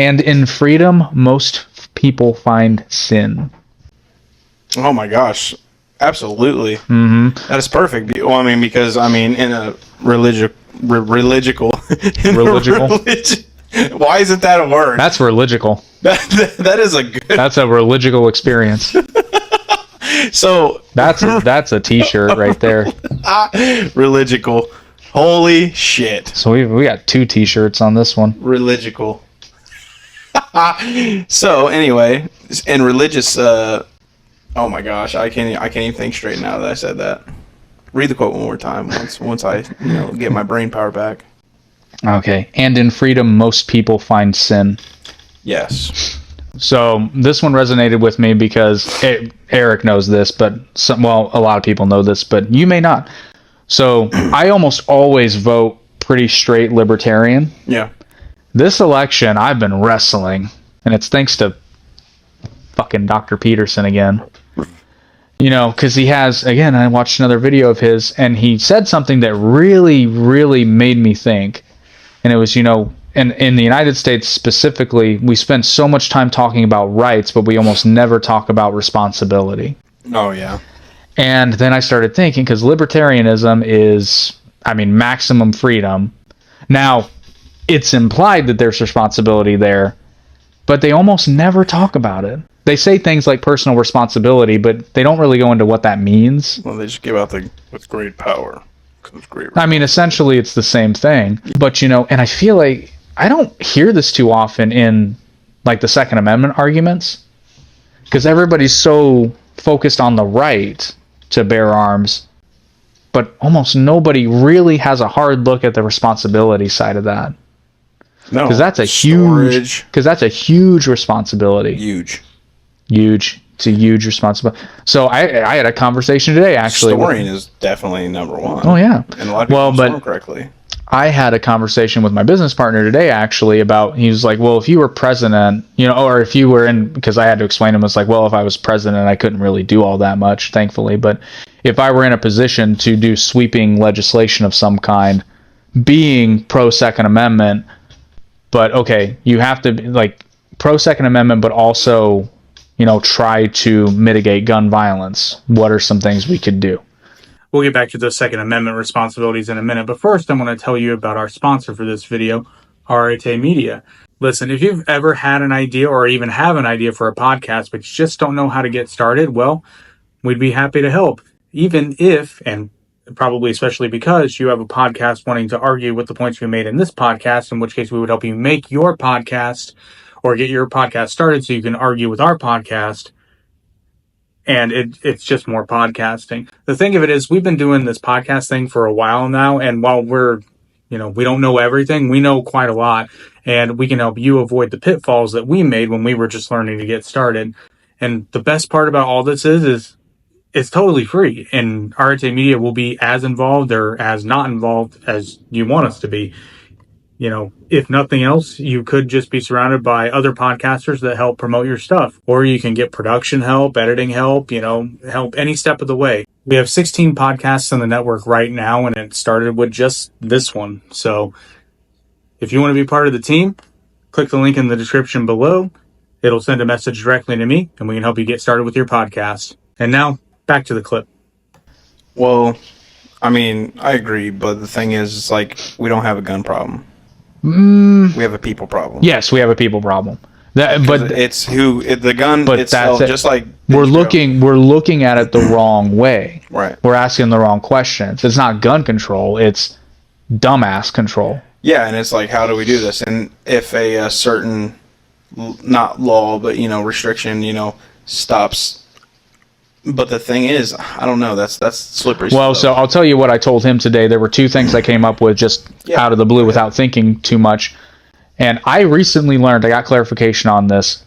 And in freedom, most people find sin. Oh my gosh. Absolutely. Mm-hmm. That is perfect. Well, I mean, because, I mean, in a religical... Why isn't that a word? That's religical. That is a good... That's a religical experience. So... That's a t-shirt right there. Religical. Holy shit. So we got 2 t-shirts on this one. Religical. So, anyway, in religious... oh my gosh, I can't even think straight now that I said that. Read the quote one more time once I get my brain power back. Okay. And in freedom, most people find sin. Yes. So this one resonated with me because Eric knows this, but a lot of people know this, but you may not. So I almost always vote pretty straight libertarian. Yeah. This election, I've been wrestling, and it's thanks to fucking Dr. Peterson again. Because he has, again, I watched another video of his, and he said something that really, really made me think. And it was, in the United States specifically, we spend so much time talking about rights, but we almost never talk about responsibility. Oh, yeah. And then I started thinking, because libertarianism is, maximum freedom. Now, it's implied that there's responsibility there, but they almost never talk about it. They say things like personal responsibility, but they don't really go into what that means. Well, they just give out with great power. Essentially, it's the same thing. But, and I feel like I don't hear this too often in, the Second Amendment arguments. Because everybody's so focused on the right to bear arms. But almost nobody really has a hard look at the responsibility side of that. No. Because that's a huge responsibility. Huge. It's a huge responsibility. So I had a conversation today, actually. Storing is definitely number one. Oh, yeah. And a lot of people store correctly. I had a conversation with my business partner today, actually, about, he was like, well, if you were president, or if you were because I had to explain to him, it's like, well, if I was president, I couldn't really do all that much, thankfully. But if I were in a position to do sweeping legislation of some kind, being pro-Second Amendment, but, okay, you have to be, pro-Second Amendment, but also... try to mitigate gun violence. What are some things we could do? We'll get back to those Second Amendment responsibilities in a minute, but first I'm going to tell you about our sponsor for this video, RIT Media. Listen, if you've ever had an idea or even have an idea for a podcast, but you just don't know how to get started, well, we'd be happy to help. Even if, and probably especially because, you have a podcast wanting to argue with the points we made in this podcast, in which case we would help you make your podcast or get your podcast started so you can argue with our podcast. And it's just more podcasting. The thing of it is, we've been doing this podcast thing for a while now. And while we don't know everything, we know quite a lot. And we can help you avoid the pitfalls that we made when we were just learning to get started. And the best part about all this is it's totally free. And RIT Media will be as involved or as not involved as you want us to be. If nothing else, you could just be surrounded by other podcasters that help promote your stuff. Or you can get production help, editing help, help any step of the way. We have 16 podcasts on the network right now, and it started with just this one. So if you want to be part of the team, click the link in the description below. It'll send a message directly to me, and we can help you get started with your podcast. And now, back to the clip. Well, I agree, but the thing is, we don't have a gun problem. We have a people problem. Yes, we have a people problem. But it's the gun itself, just like we're looking at it the wrong way. Right. We're asking the wrong questions. It's not gun control. It's dumbass control. Yeah, and it's like, how do we do this? And if a certain, not law, but restriction, stops. But the thing is, I don't know. That's slippery. Well, so I'll tell you what I told him today. There were 2 things I came up with just out of the blue without thinking too much. And I recently learned, I got clarification on this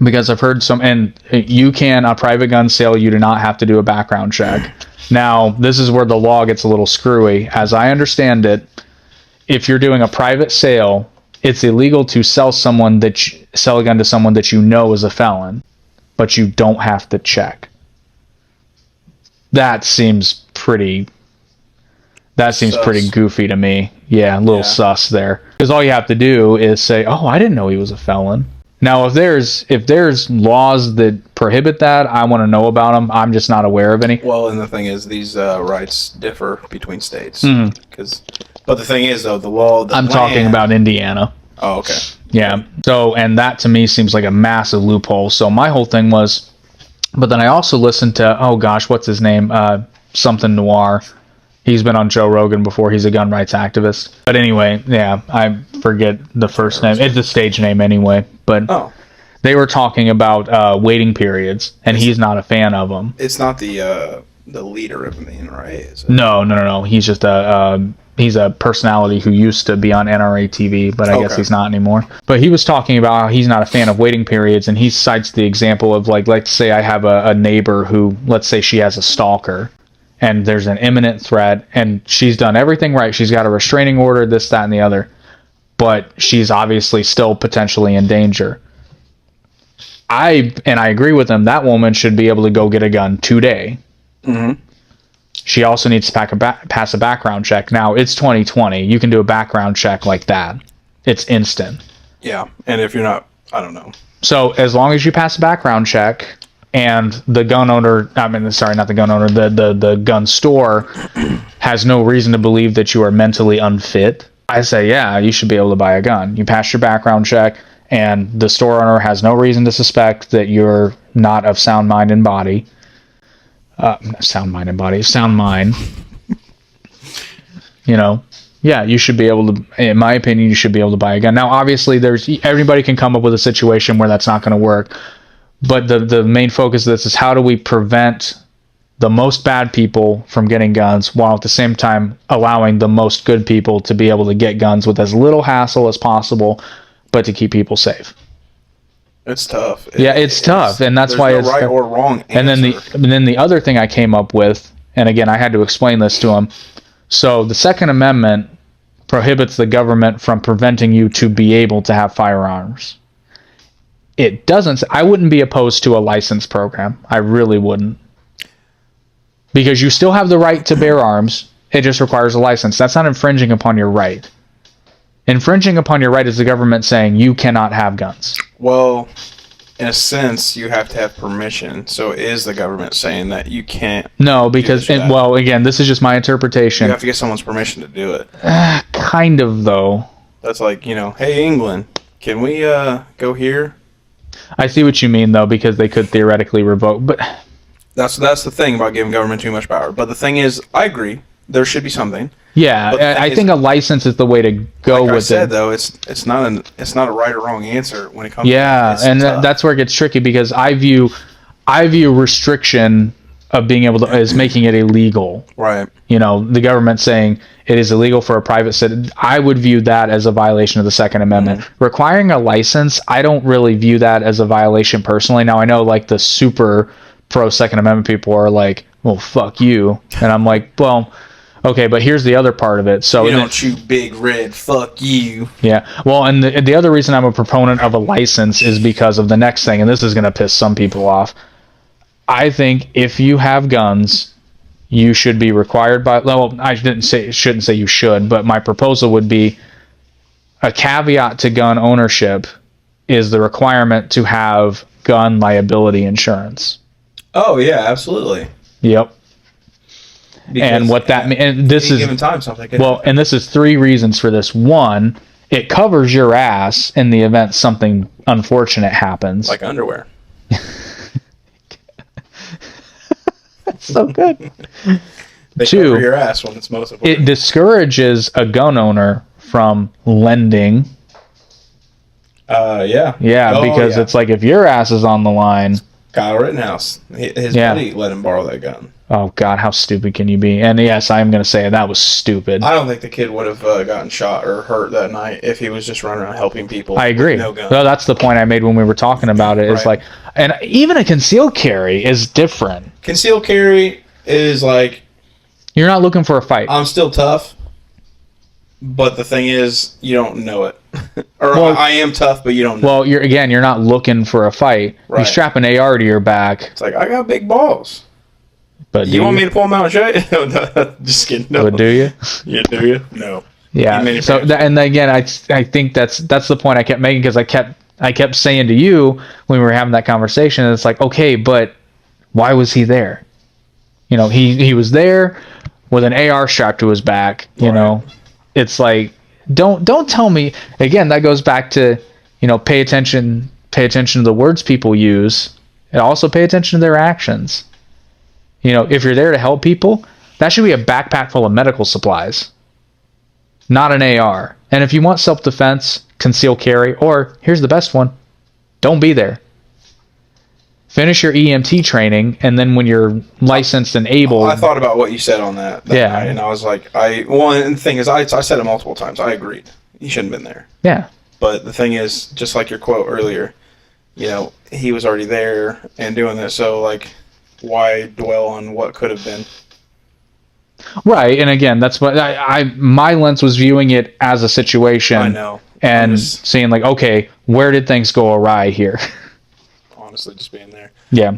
because I've heard and a private gun sale, you do not have to do a background check. Now, this is where the law gets a little screwy. As I understand it, if you're doing a private sale, it's illegal to sell a gun to someone that you know is a felon, but you don't have to check. That seems pretty That seems sus. pretty goofy to me. Yeah, a little sus there. Because all you have to do is say, "Oh, I didn't know he was a felon." Now, if there's laws that prohibit that, I want to know about them. I'm just not aware of any. Well, and the thing is, these rights differ between states. But the thing is, though, the law. I'm talking about Indiana. Oh, okay. Yeah. So, and that to me seems like a massive loophole. So my whole thing was, but then I also listened to, oh gosh, what's his name? Something Noir. He's been on Joe Rogan before. He's a gun rights activist. But anyway, yeah, I forget the first name. It's the stage name anyway. But they were talking about waiting periods, and he's not a fan of them. It's not the leader of them, right? Is it? No. He's just he's a personality who used to be on NRA TV, but I guess he's not anymore. But he was talking about how he's not a fan of waiting periods, and he cites the example of, like, let's say I have a neighbor who, let's say she has a stalker, and there's an imminent threat, and she's done everything right. She's got a restraining order, this, that, and the other, but she's obviously still potentially in danger. I agree with him. That woman should be able to go get a gun today. Mm-hmm. She also needs to pass a background check. Now, it's 2020. You can do a background check like that. It's instant. Yeah, and if you're not, I don't know. So as long as you pass a background check and the gun owner, not the gun owner, the gun store has no reason to believe that you are mentally unfit, I say, yeah, you should be able to buy a gun. You pass your background check, and the store owner has no reason to suspect that you're not of sound mind and body. Sound mind. Yeah, you should be able to, in my opinion, you should be able to buy a gun. Now, obviously, everybody can come up with a situation where that's not going to work. But the main focus of this is how do we prevent the most bad people from getting guns while at the same time allowing the most good people to be able to get guns with as little hassle as possible, but to keep people safe. It's tough. It's tough, and that's why it's right or wrong answer. And then the other thing I came up with, and again I had to explain this to him. So the Second Amendment prohibits the government from preventing you to be able to have firearms. It doesn't. I wouldn't be opposed to a license program. I really wouldn't, because you still have the right to bear arms. It just requires a license. That's not infringing upon your right. Infringing upon your right is the government saying you cannot have guns. Well, in a sense, you have to have permission. So is the government saying that you can't? No, because, again, this is just my interpretation. You have to get someone's permission to do it. Kind of, though. That's like, hey, England, can we go here? I see what you mean, though, because they could theoretically revoke. But that's the thing about giving government too much power. But the thing is, I agree. There should be something. Yeah, I think a license is the way to go with it. Like I said, though, it's not a right or wrong answer when it comes. Yeah, and that's where it gets tricky, because I view restriction of being able to is making it illegal. Right. The government saying it is illegal for a private citizen. I would view that as a violation of the Second Amendment. Mm-hmm. Requiring a license, I don't really view that as a violation personally. Now I know like the super pro Second Amendment people are like, well, fuck you, and I'm like, well. Okay, but here's the other part of it. So you don't shoot big red, fuck you. Yeah. Well, and the other reason I'm a proponent of a license is because of the next thing, and this is going to piss some people off. I think if you have guns, you should be required by. Well, I shouldn't say you should, but my proposal would be a caveat to gun ownership is the requirement to have gun liability insurance. Oh yeah, absolutely. Yep. Because, and what that means, and this is given time, something and this is 3 reasons for this. 1, it covers your ass in the event something unfortunate happens, like underwear. That's so good. They 2, cover your ass when it's most important. It discourages a gun owner from lending. Yeah, because it's like if your ass is on the line. Kyle Rittenhouse, his buddy let him borrow that gun. Oh, God, how stupid can you be? And yes, I'm going to say that was stupid. I don't think the kid would have gotten shot or hurt that night if he was just running around helping people. I agree. With no gun. No, that's the point I made when we were talking about it. It's like, and even a concealed carry is different. Concealed carry is like... You're not looking for a fight. I'm still tough, but the thing is, you don't know it. I am tough, but you don't know. Well, you're not looking for a fight. Right. You strap an AR to your back. It's like, I got big balls. But you want me to pull them out and show you? No, just kidding. No. But do you? Yeah, do you? No. Yeah. So and again, I think that's the point I kept making, because I kept saying to you when we were having that conversation, it's like, okay, but why was he there? You know, he was there with an AR strapped to his back. You know, it's like, don't tell me again. That goes back to, you know, pay attention to the words people use, and also pay attention to their actions. You know, if you're there to help people, that should be a backpack full of medical supplies, not an AR. And if you want self-defense, conceal carry, or here's the best one, don't be there. Finish your EMT training, and then when you're licensed and able... I thought about what you said on that night, and I was like, and the thing is, I said it multiple times. I agreed. You shouldn't have been there. Yeah. But the thing is, just like your quote earlier, you know, he was already there and doing this, so, like, why dwell on what could have been? Right, and again, that's what my lens was viewing it as a situation. I know. And seeing, like, okay, where did things go awry here? Honestly, just being there. Yeah.